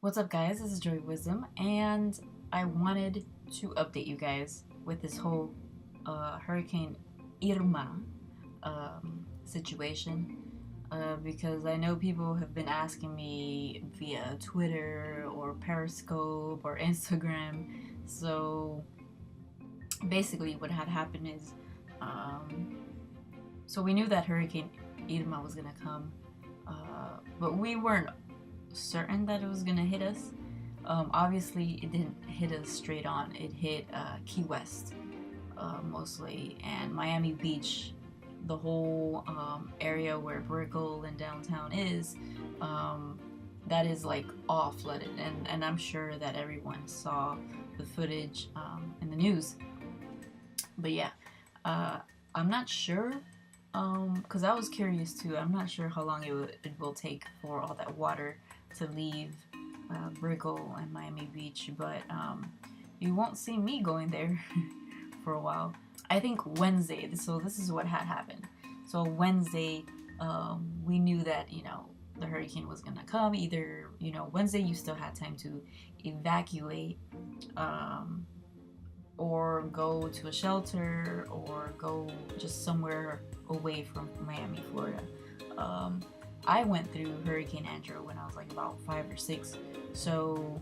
What's up, guys? This is Joy Wisdom, and I wanted to update you guys with this whole Hurricane Irma situation because I know people have been asking me via Twitter or Periscope or Instagram. So basically, what had happened is so we knew that Hurricane Irma was gonna come, but we weren't certain that it was gonna hit us. Obviously, it didn't hit us straight on. It hit Key West mostly, and Miami Beach, the whole area where Brickell and downtown is. That is like all flooded, and I'm sure that everyone saw the footage in the news. But yeah, I'm not sure because I was curious too. I'm not sure how long it will take for all that water to leave Brickell and Miami Beach, but you won't see me going there for a while. I think Wednesday, so this is what had happened. So Wednesday, we knew that, the hurricane was gonna come. Either, Wednesday you still had time to evacuate or go to a shelter or go just somewhere away from Miami, Florida. I went through Hurricane Andrew when I was like about 5 or 6. So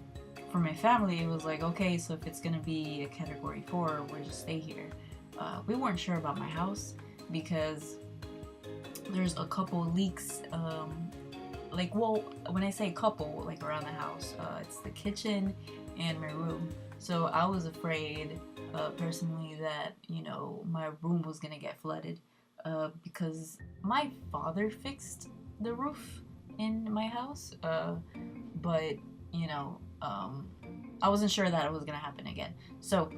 for my family, it was like, okay, so if it's gonna be a category 4, we'll just stay here. We weren't sure about my house because there's a couple leaks. When I say couple, like around the house, it's the kitchen and my room. So I was afraid, personally, that my room was gonna get flooded because my father fixed the roof in my house, but I wasn't sure that it was gonna happen again. So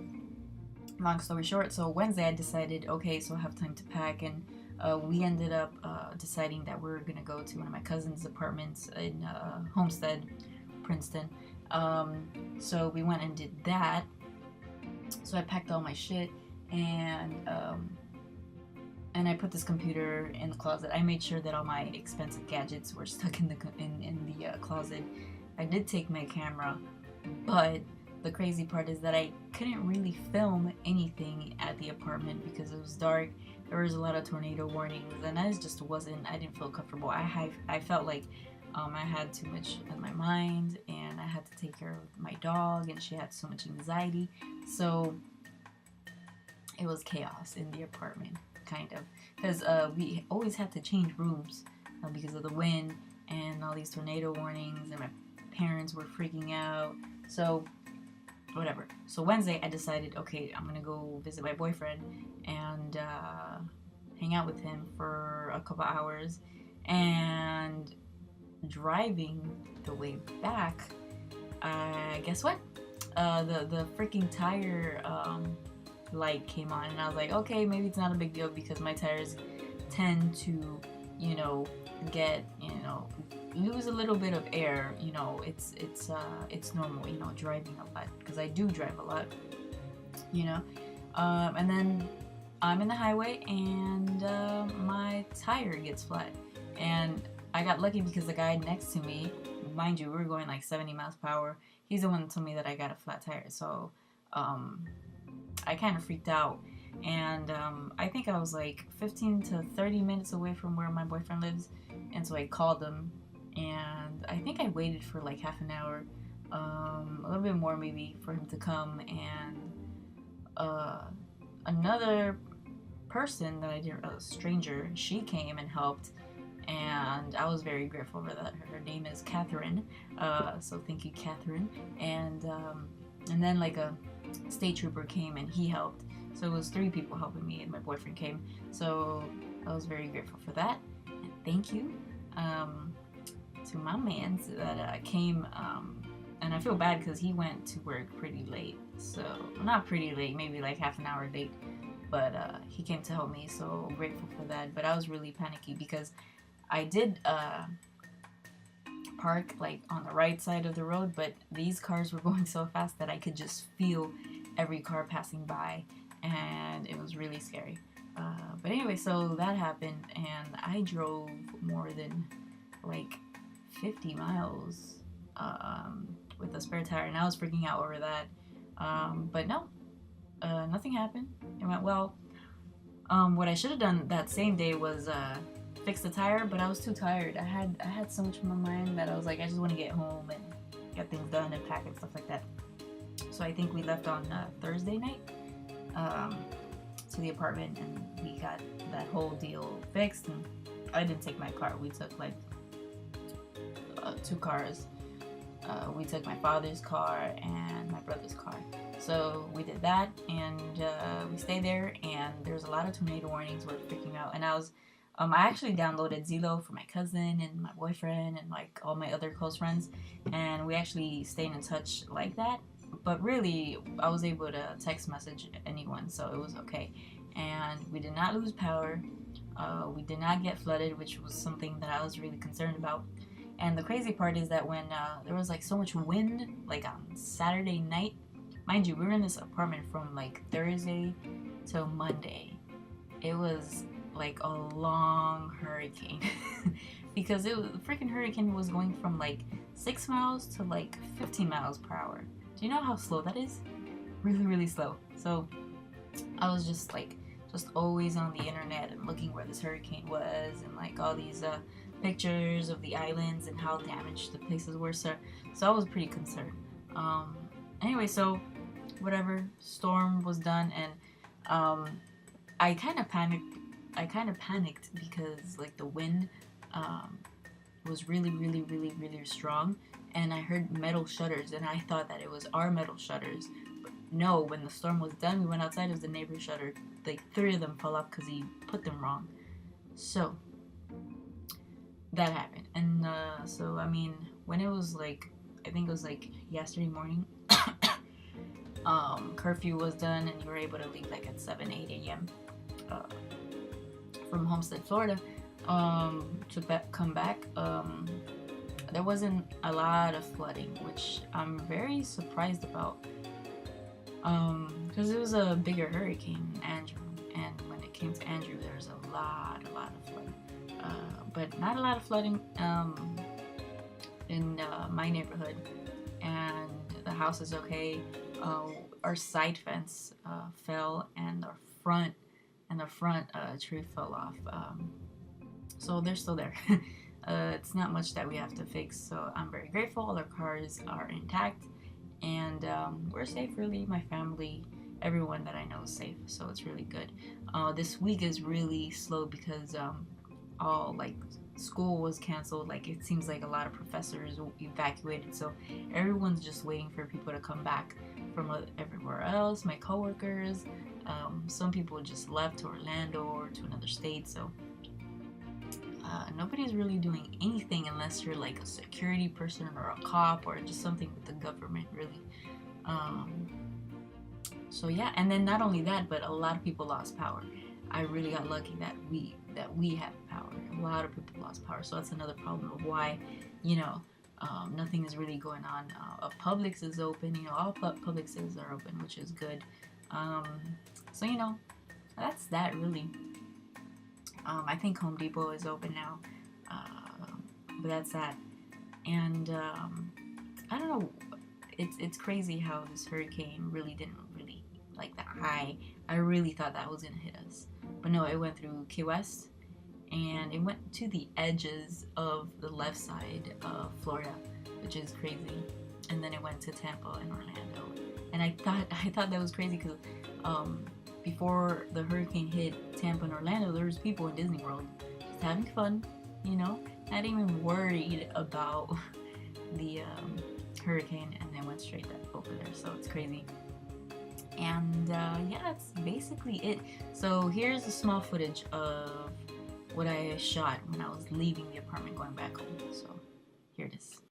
long story short, so Wednesday I decided, okay, so I have time to pack, and we ended up deciding that we were gonna go to one of my cousin's apartments in Homestead, Princeton. So we went and did that. So I packed all my shit, and I put this computer in the closet. I made sure that all my expensive gadgets were stuck in the closet. I did take my camera, but the crazy part is that I couldn't really film anything at the apartment because it was dark. There was a lot of tornado warnings, and I didn't feel comfortable. I felt like I had too much on my mind, and I had to take care of my dog, and she had so much anxiety. So it was chaos in the apartment, kind of, because we always had to change rooms because of the wind and all these tornado warnings, and my parents were freaking out. So whatever. So Wednesday I decided, okay, I'm gonna go visit my boyfriend and hang out with him for a couple hours. And driving the way back, guess what? The freaking tire light came on, and I was like, okay, maybe it's not a big deal because my tires tend to, get, lose a little bit of air. It's normal, driving a lot, because I do drive a lot, and then I'm in the highway, and my tire gets flat, and I got lucky because the guy next to me, mind you, we were going like 70 miles per hour. He's the one that told me that I got a flat tire, so I kind of freaked out, and I think I was like 15 to 30 minutes away from where my boyfriend lives, and so I called him, and I think I waited for like half an hour, a little bit more maybe, for him to come, and another person that I didn't, a stranger, she came and helped, and I was very grateful for that. Her name is Catherine, so thank you, Catherine. And then like a state trooper came and he helped, so it was 3 people helping me, and my boyfriend came, so I was very grateful for that. And thank you to my man that came, and I feel bad because he went to work pretty late, so not pretty late, maybe like half an hour late, but he came to help me, so I'm grateful for that. But I was really panicky because I did park like on the right side of the road, but these cars were going so fast that I could just feel every car passing by, and it was really scary. But anyway, so that happened, and I drove more than like 50 miles with the spare tire, and I was freaking out over that. But no, nothing happened. It went well. What I should have done that same day was fix the tire, but I was too tired. I had so much in my mind that I was like, I just want to get home and get things done and pack and stuff like that. So I think we left on Thursday night to the apartment, and we got that whole deal fixed. And I didn't take my car. We took like 2 cars. We took my father's car and my brother's car. So we did that, and we stayed there, and there's a lot of tornado warnings. We're freaking out, and I actually downloaded Zillow for my cousin and my boyfriend and like all my other close friends, and we actually stayed in touch like that. But really, I was able to text message anyone, so it was okay. And we did not lose power. We did not get flooded, which was something that I was really concerned about. And the crazy part is that when there was like so much wind, like on Saturday night, mind you, we were in this apartment from like Thursday till Monday. It was like a long hurricane because the freaking hurricane was going from like 6 miles to like 15 miles per hour. Do you know how slow that is? Really, really slow. So I was just always on the internet and looking where this hurricane was, and like all these pictures of the islands and how damaged the places were. So I was pretty concerned. Anyway, so whatever, storm was done, and I kind of panicked because like the wind was really, really, really, really strong, and I heard metal shutters, and I thought that it was our metal shutters. But no, when the storm was done, we went outside. It was the neighbor's shutter. Like 3 of them fell off because he put them wrong. So that happened, and so I mean, when it was like, I think it was like yesterday morning, curfew was done, and you were able to leave like at 8 a.m. From Homestead, Florida, to come back. There wasn't a lot of flooding, which I'm very surprised about, because it was a bigger hurricane, Andrew, and when it came to Andrew, there was a lot of flooding, but not a lot of flooding in my neighborhood, and the house is okay. Our side fence fell, and the front tree fell off, so they're still there. It's not much that we have to fix, so I'm very grateful. All our cars are intact, and we're safe, really. My family, everyone that I know is safe, so it's really good. This week is really slow because all like school was canceled. Like it seems like a lot of professors evacuated, so everyone's just waiting for people to come back from everywhere else. My coworkers, some people just left to Orlando or to another state, so nobody's really doing anything unless you're like a security person or a cop or just something with the government, really. So yeah, and then not only that, but a lot of people lost power. I really got lucky that we have power. A lot of people lost power, so that's another problem of why, nothing is really going on. Publix is open, all Publixes are open, which is good. So that's that, really. I think Home Depot is open now, but that's that. And I don't know, it's crazy how this hurricane really didn't really like that high. I really thought that was gonna hit us, but no, it went through Key West, and it went to the edges of the left side of Florida, which is crazy. And then it went to Tampa and Orlando, and I thought that was crazy because before the hurricane hit Tampa and Orlando, there was people in Disney World just having fun, not even worried about the hurricane, and then went straight over there. So it's crazy. And yeah, that's basically it. So here's a small footage of what I shot when I was leaving the apartment going back home. So here it is.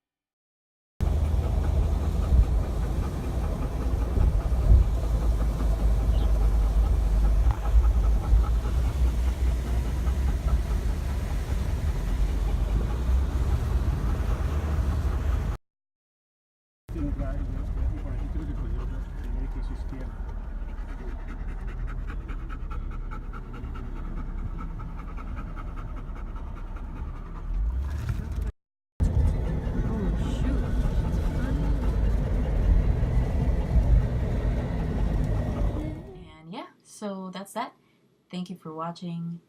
that's that. Thank you for watching.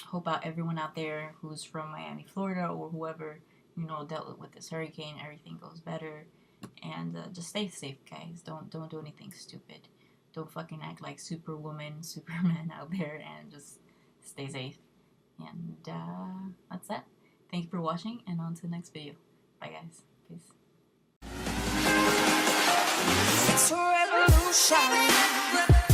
Hope everyone out there who's from Miami, Florida, or whoever, you know, dealt with this hurricane, everything goes better. And just stay safe, guys. Don't do anything stupid. Don't fucking act like Superwoman, Superman out there, and just stay safe. And that's that. Thank you for watching, and on to the next video. Bye, guys. Peace. It's a revolution.